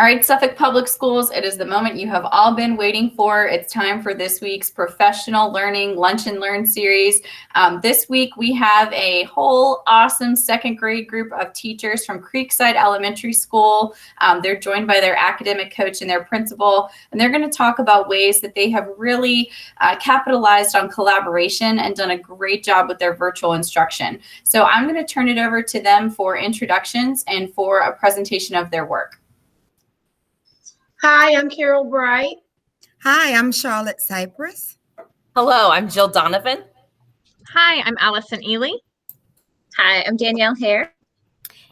All right, Suffolk Public Schools, it is the moment you have all been waiting for. It's time for this week's Professional Learning Lunch and Learn series. This week, we have a whole awesome second grade group of teachers from Creekside Elementary School. They're joined by their academic coach and their principal, and they're going to talk about ways that they have really capitalized on collaboration and done a great job with their virtual instruction. So I'm going to turn it over to them for introductions and for a presentation of their work. Hi, I'm Carol Bright. Hi, I'm Charlotte Cypress. Hello, I'm Jill Donovan. Hi, I'm Allison Ely. Hi, I'm Danielle Hare.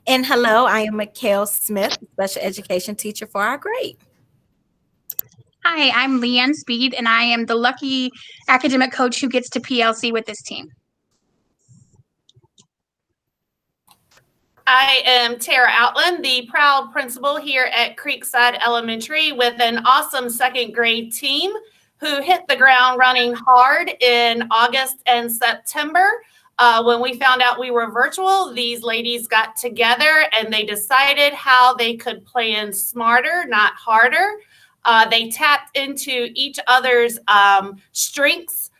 And hello, I am Mikhail Smith, special education teacher for our grade. Hi, I'm Leanne Speed, and I am the lucky academic coach who gets to PLC with this team. I am Tara Outland, the proud principal here at Creekside Elementary with an awesome second grade team who hit the ground running hard in August and September. When we found out we were virtual, these ladies got together and they decided how they could plan smarter, not harder. They tapped into each other's strengths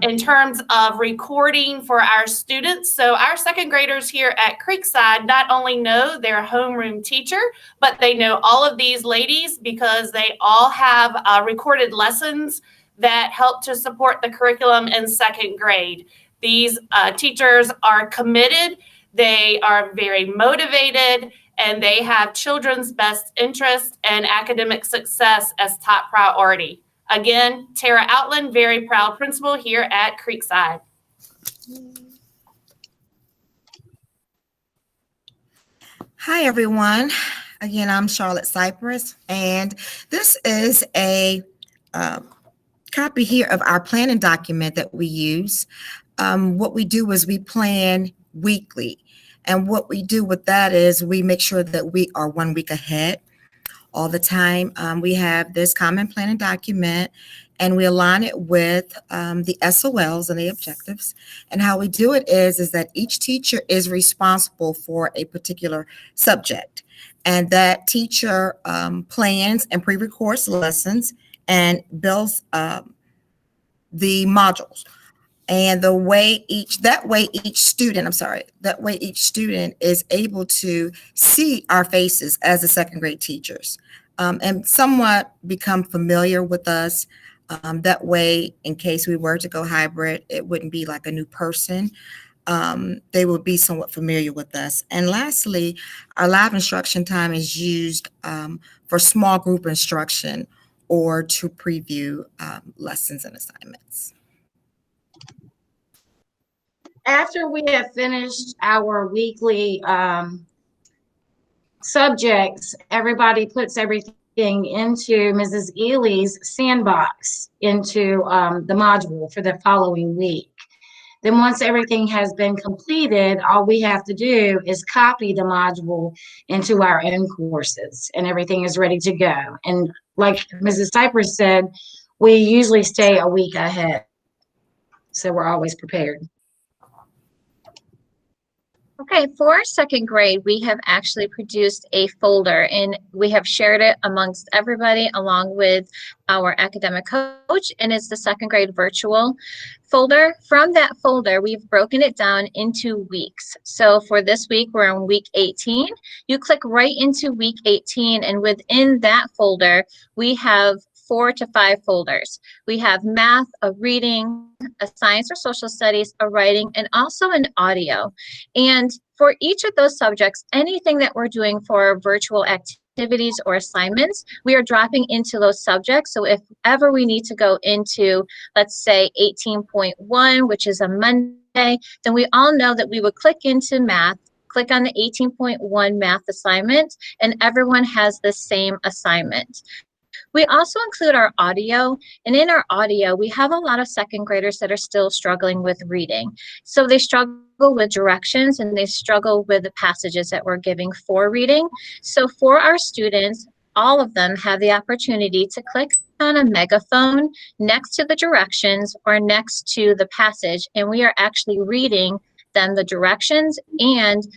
in terms of recording for our students. So our second graders here at Creekside not only know their homeroom teacher, but they know all of these ladies because they all have recorded lessons that help to support the curriculum in second grade. These teachers are committed, they are very motivated, and they have children's best interest and academic success as top priority. Again, Tara Outland, very proud principal here at Creekside. Hi, everyone. Again, I'm Charlotte Cypress, and this is a copy here of our planning document that we use. What we do is we plan weekly, and what we do with that is we make sure that we are 1 week ahead. All the time. We have this common planning document and we align it with the SOLs and the objectives. And how we do it is that each teacher is responsible for a particular subject. And that teacher plans and pre-records lessons and builds the modules. And the way each student is able to see our faces as the second grade teachers and somewhat become familiar with us. That way, in case we were to go hybrid, it wouldn't be like a new person. They would be somewhat familiar with us. And lastly, our live instruction time is used for small group instruction or to preview lessons and assignments. After we have finished our weekly subjects, everybody puts everything into Mrs. Ely's sandbox into the module for the following week. Then once everything has been completed, all we have to do is copy the module into our own courses and everything is ready to go. And like Mrs. Cypress said, we usually stay a week ahead. So we're always prepared. Okay, for our second grade, we have actually produced a folder and we have shared it amongst everybody along with our academic coach, and it's the second grade virtual folder. From that folder, we've broken it down into weeks. So for this week, we're on week 18. You click right into week 18, and within that folder, we have 4 to 5 folders. We have math, a reading, a science or social studies, a writing, and also an audio. And for each of those subjects, anything that we're doing for virtual activities or assignments, we are dropping into those subjects. So if ever we need to go into, let's say 18.1, which is a Monday, then we all know that we would click into math, click on the 18.1 math assignment, and everyone has the same assignment. We also include our audio, and in our audio, we have a lot of second graders that are still struggling with reading. So they struggle with directions and they struggle with the passages that we're giving for reading. So for our students, all of them have the opportunity to click on a megaphone next to the directions or next to the passage, and we are actually reading them the directions and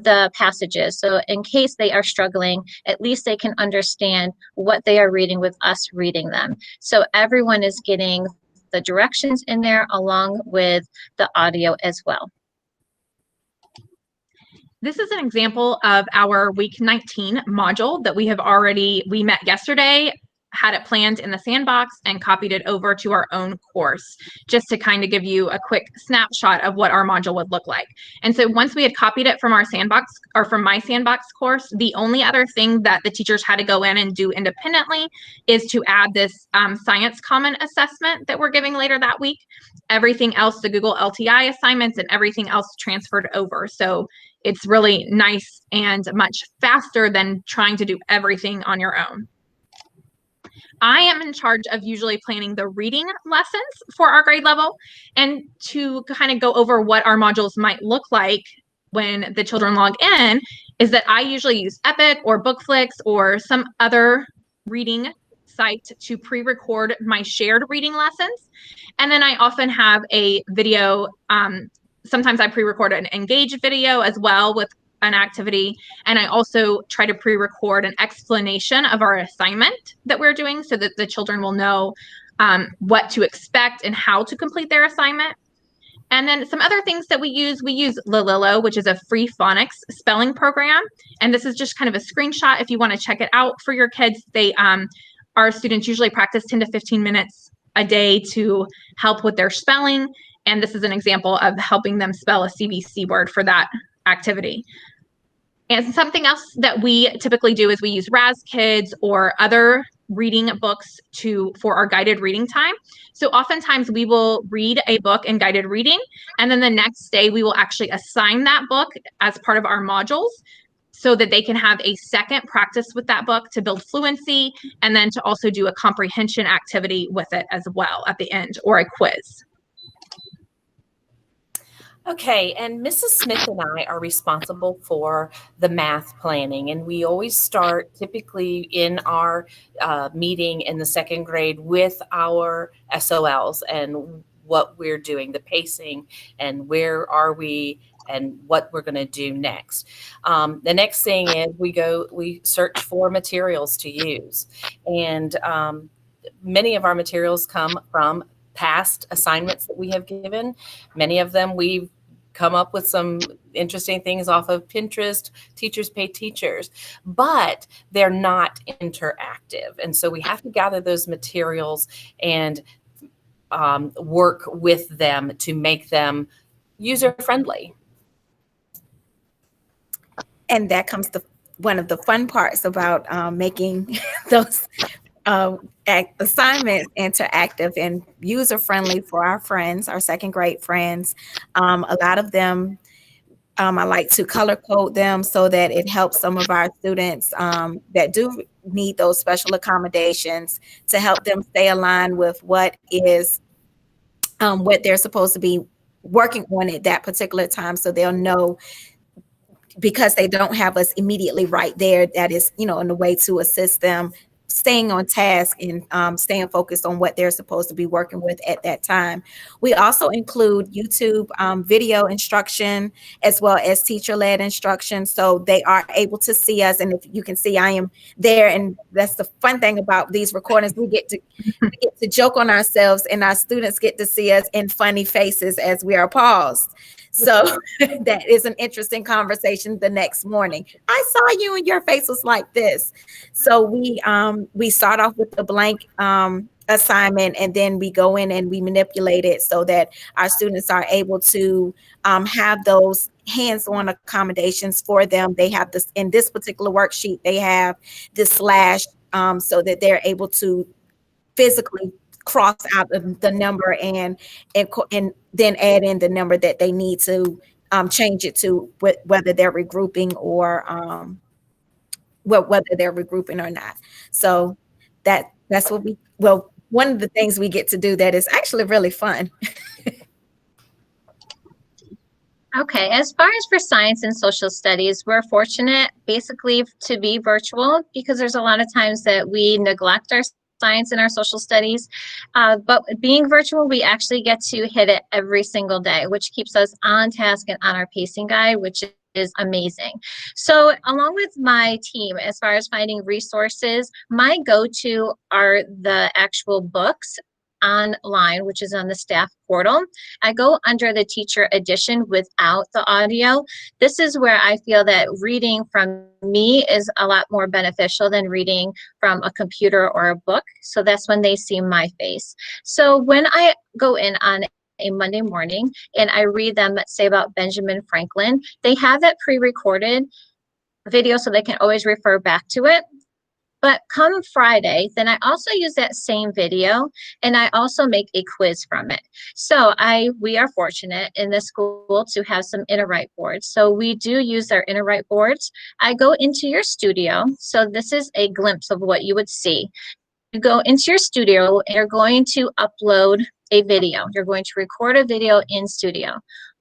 the passages. So in case they are struggling, at least they can understand what they are reading with us reading them. So everyone is getting the directions in there along with the audio as well. This is an example of our week 19 module that we met yesterday, had it planned in the sandbox and copied it over to our own course, just to kind of give you a quick snapshot of what our module would look like. And so once we had copied it from our sandbox, or from my sandbox course, the only other thing that the teachers had to go in and do independently is to add this science common assessment that we're giving later that week. Everything else, the Google LTI assignments and everything else, transferred over. So it's really nice and much faster than trying to do everything on your own. I am in charge of usually planning the reading lessons for our grade level, and to kind of go over what our modules might look like when the children log in is that I usually use Epic or Bookflix or some other reading site to pre-record my shared reading lessons. And then I often have a video, sometimes I pre-record an engaged video as well with an activity. And I also try to pre-record an explanation of our assignment that we're doing so that the children will know what to expect and how to complete their assignment. And then some other things that we use Lililo, which is a free phonics spelling program. And this is just kind of a screenshot if you want to check it out for your kids. Our students usually practice 10 to 15 minutes a day to help with their spelling. And this is an example of helping them spell a CBC word for that activity. And something else that we typically do is we use Raz Kids or other reading books for our guided reading time. So oftentimes we will read a book in guided reading, and then the next day we will actually assign that book as part of our modules so that they can have a second practice with that book to build fluency, and then to also do a comprehension activity with it as well at the end, or a quiz. Okay, and Mrs. Smith and I are responsible for the math planning, and we always start typically in our meeting in the second grade with our SOLs and what we're doing, the pacing, and where are we, and what we're going to do next. The next thing is we search for materials to use, and many of our materials come from past assignments that we have given. Many of them we've come up with some interesting things off of Pinterest, Teachers Pay Teachers, but they're not interactive. And so we have to gather those materials and work with them to make them user-friendly. And that comes to one of the fun parts about making those assignments interactive and user-friendly for our friends, our second grade friends. A lot of them, I like to color code them so that it helps some of our students that do need those special accommodations to help them stay aligned with what they're supposed to be working on at that particular time, so they'll know, because they don't have us immediately right there, that is, in a way to assist them staying on task and staying focused on what they're supposed to be working with at that time. We also include YouTube video instruction as well as teacher-led instruction, so they are able to see us. And if you can see, I am there, and that's the fun thing about these recordings. We get to joke on ourselves, and our students get to see us in funny faces as we are paused. So that is an interesting conversation the next morning. I saw you and your face was like this. So we start off with a blank assignment, and then we go in and we manipulate it so that our students are able to have those hands-on accommodations for them. They have this, in this particular worksheet, they have this slash so that they're able to physically cross out the number and then add in the number that they need to change it to, whether they're regrouping or whether they're regrouping or not. So that's what one of the things we get to do that is actually really fun. Okay, as far as for science and social studies, we're fortunate basically to be virtual, because there's a lot of times that we neglect our science and our social studies, but being virtual, we actually get to hit it every single day, which keeps us on task and on our pacing guide, which is amazing. So along with my team, as far as finding resources, my go-to are the actual books online, which is on the staff portal. I go under the teacher edition without the audio. This is where I feel that reading from me is a lot more beneficial than reading from a computer or a book. So that's when they see my face. So when I go in on a Monday morning and I read them, let's say about Benjamin Franklin, they have that pre-recorded video so they can always refer back to it. But come Friday, then I also use that same video and I also make a quiz from it. So we are fortunate in this school to have some InterWrite boards. So we do use our InterWrite boards. I go into your studio. So this is a glimpse of what you would see. You go into your studio and you're going to upload a video. You're going to record a video in studio.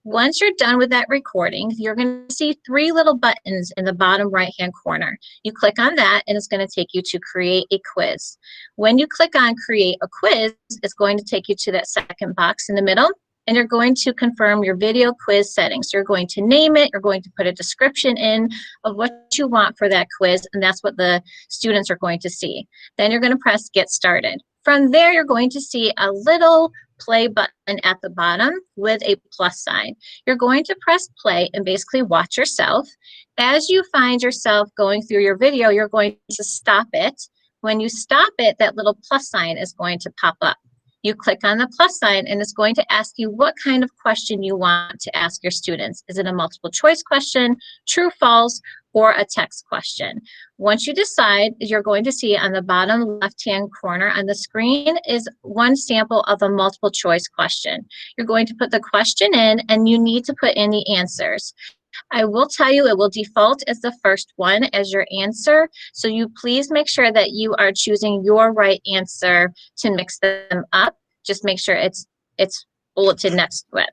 Once you're done with that recording, you're going to see 3 little buttons in the bottom right-hand corner. You click on that and it's going to take you to create a quiz. When you click on create a quiz, it's going to take you to that second box in the middle and you're going to confirm your video quiz settings. You're going to name it, you're going to put a description in of what you want for that quiz, and that's what the students are going to see. Then you're going to press get started. From there, you're going to see a little play button at the bottom with a plus sign. You're going to press play and basically watch yourself. As you find yourself going through your video, you're going to stop it. When you stop it, that little plus sign is going to pop up. You click on the plus sign and it's going to ask you what kind of question you want to ask your students. Is it a multiple choice question, true, false, or a text question? Once you decide, you're going to see on the bottom left-hand corner on the screen is one sample of a multiple choice question. You're going to put the question in and you need to put in the answers. I will tell you it will default as the first one as your answer. So you please make sure that you are choosing your right answer to mix them up. Just make sure it's bulleted next to it.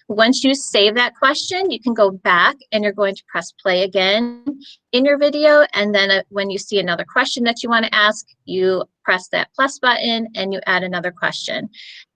Once you save that question, you can go back and you're going to press play again in your video. And then when you see another question that you want to ask, you press that plus button and you add another question.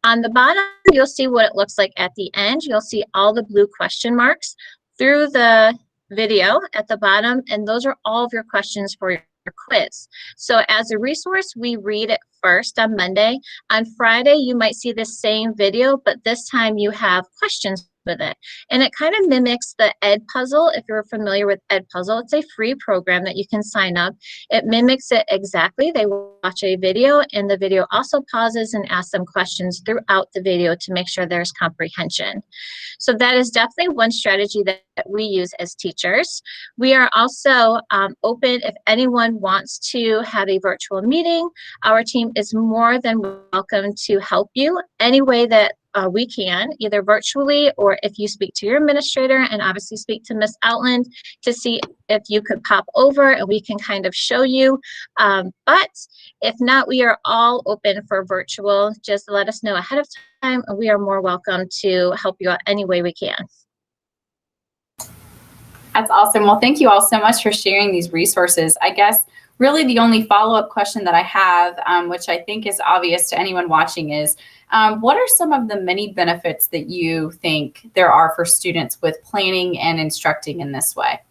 On the bottom, you'll see what it looks like at the end. You'll see all the blue question marks through the video at the bottom, and those are all of your questions for your quiz. So as a resource, we read it first on Monday. On Friday, you might see the same video, but this time you have questions with it. And it kind of mimics the Ed Puzzle. If you're familiar with Ed Puzzle, it's a free program that you can sign up. It mimics it exactly. They watch a video and the video also pauses and asks them questions throughout the video to make sure there's comprehension. So that is definitely one strategy that we use as teachers. We are also open if anyone wants to have a virtual meeting. Our team is more than welcome to help you any way that we can, either virtually or if you speak to your administrator and obviously speak to Ms. Outland to see if you could pop over and we can kind of show you. But if not, we are all open for virtual. Just let us know ahead of time and we are more welcome to help you out any way we can. That's awesome. Well, thank you all so much for sharing these resources. I guess really the only follow-up question that I have, which I think is obvious to anyone watching, is what are some of the many benefits that you think there are for students with planning and instructing in this way?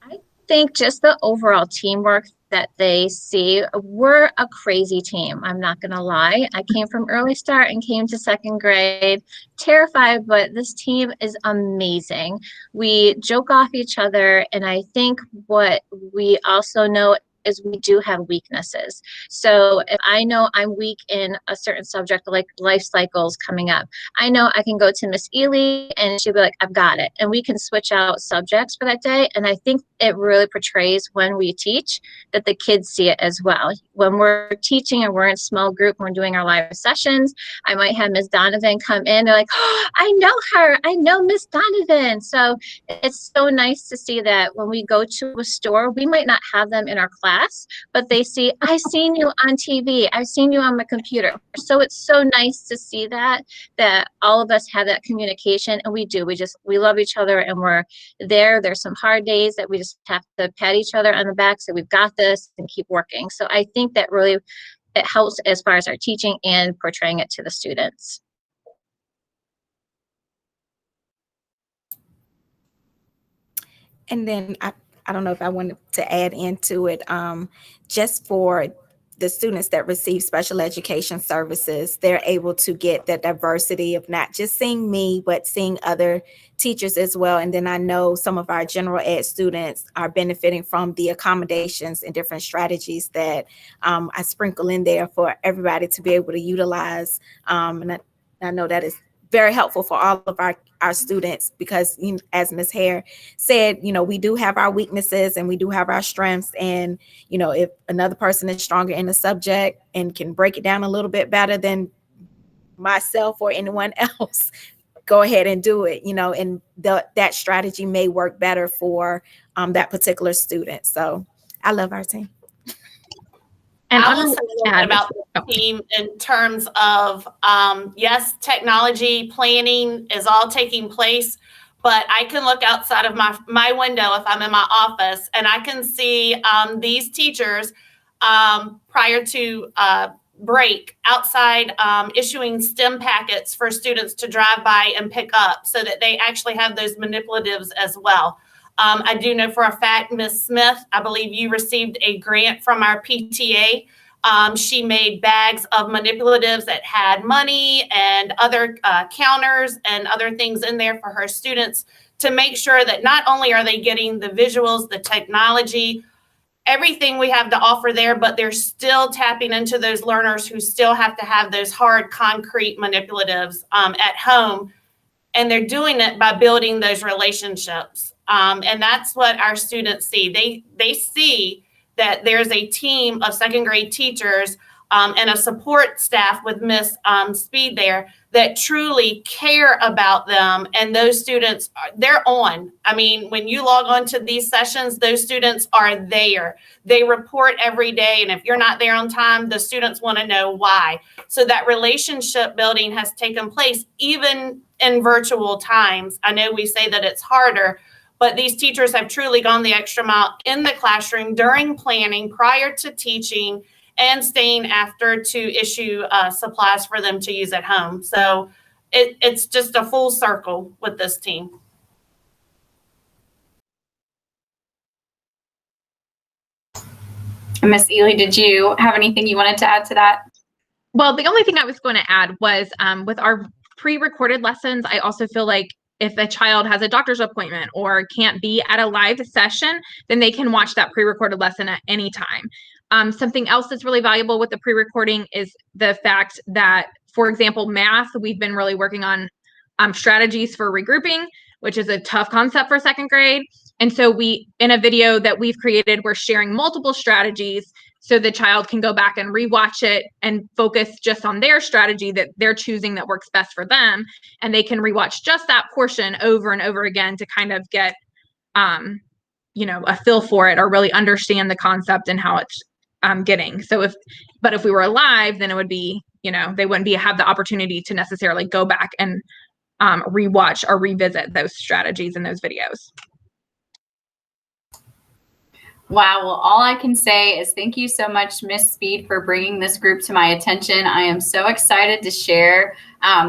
I think just the overall teamwork that they see. We're a crazy team, I'm not gonna lie. I came from early start and came to second grade terrified, but this team is amazing. We joke off each other, and I think what we also know is we do have weaknesses. So if I know I'm weak in a certain subject like life cycles coming up, I know I can go to Miss Ely and she'll be like, I've got it. And we can switch out subjects for that day. And I think it really portrays when we teach that the kids see it as well. When we're teaching and we're in small group, we're doing our live sessions, I might have Miss Donovan come in. They're like, oh, I know her. I know Miss Donovan. So it's so nice to see that when we go to a store, we might not have them in our class, but they see, I've seen you on TV. I've seen you on my computer. So it's so nice to see that all of us have that communication, and we do. We love each other, and we're there. There's some hard days that we just have to pat each other on the back, so we've got this, and keep working. So I think that really it helps as far as our teaching and portraying it to the students. And then I don't know if I wanted to add into it, just for the students that receive special education services, they're able to get the diversity of not just seeing me, but seeing other teachers as well. And then I know some of our general ed students are benefiting from the accommodations and different strategies that I sprinkle in there for everybody to be able to utilize. And I know that is very helpful for all of our students, because as Ms. Hare said, we do have our weaknesses and we do have our strengths. And, if another person is stronger in the subject and can break it down a little bit better than myself or anyone else, go ahead and do it, and that strategy may work better for that particular student. So I love our team. And I will say a little bit about the team in terms of, yes, technology planning is all taking place, but I can look outside of my window if I'm in my office, and I can see these teachers prior to break outside issuing STEM packets for students to drive by and pick up, so that they actually have those manipulatives as well. I do know for a fact, Ms. Smith, I believe you received a grant from our PTA. She made bags of manipulatives that had money and other counters and other things in there for her students, to make sure that not only are they getting the visuals, the technology, everything we have to offer there, but they're still tapping into those learners who still have to have those hard concrete manipulatives at home. And they're doing it by building those relationships. And that's what our students see. They see that there's a team of second grade teachers and a support staff with Miss Speed there that truly care about them. And those students, they're on. I mean, when you log on to these sessions, those students are there. They report every day. And if you're not there on time, the students want to know why. So that relationship building has taken place even in virtual times. I know we say that it's harder, but these teachers have truly gone the extra mile in the classroom during planning, prior to teaching, and staying after to issue supplies for them to use at home. So it's just a full circle with this team. Miss Ely, did you have anything you wanted to add to that? Well, the only thing I was going to add was with our pre-recorded lessons, I also feel like if a child has a doctor's appointment or can't be at a live session, then they can watch that pre-recorded lesson at any time. Something else that's really valuable with the pre-recording is the fact that, for example, math, we've been really working on strategies for regrouping, which is a tough concept for second grade. And so in a video that we've created, we're sharing multiple strategies so the child can go back and rewatch it and focus just on their strategy that they're choosing that works best for them. And they can rewatch just that portion over and over again to kind of get, a feel for it, or really understand the concept and how it's getting. So if we were live, then it would be, they wouldn't have the opportunity to necessarily go back and rewatch or revisit those strategies in those videos. Wow. Well, all I can say is thank you so much, Miss Speed, for bringing this group to my attention. I am so excited to share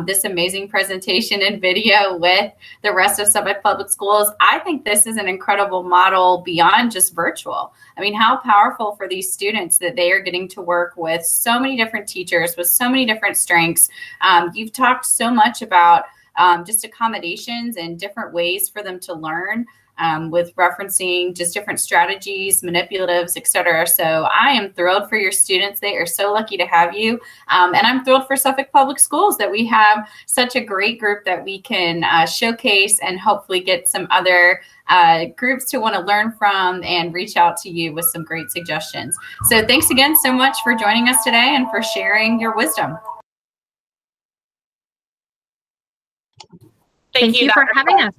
this amazing presentation and video with the rest of Suffolk Public Schools. I think this is an incredible model beyond just virtual. I mean, how powerful for these students that they are getting to work with so many different teachers with so many different strengths. You've talked so much about just accommodations and different ways for them to learn. With referencing just different strategies, manipulatives, et cetera. So I am thrilled for your students. They are so lucky to have you. And I'm thrilled for Suffolk Public Schools that we have such a great group that we can showcase and hopefully get some other groups to want to learn from and reach out to you with some great suggestions. So thanks again so much for joining us today and for sharing your wisdom. Thank you for having us.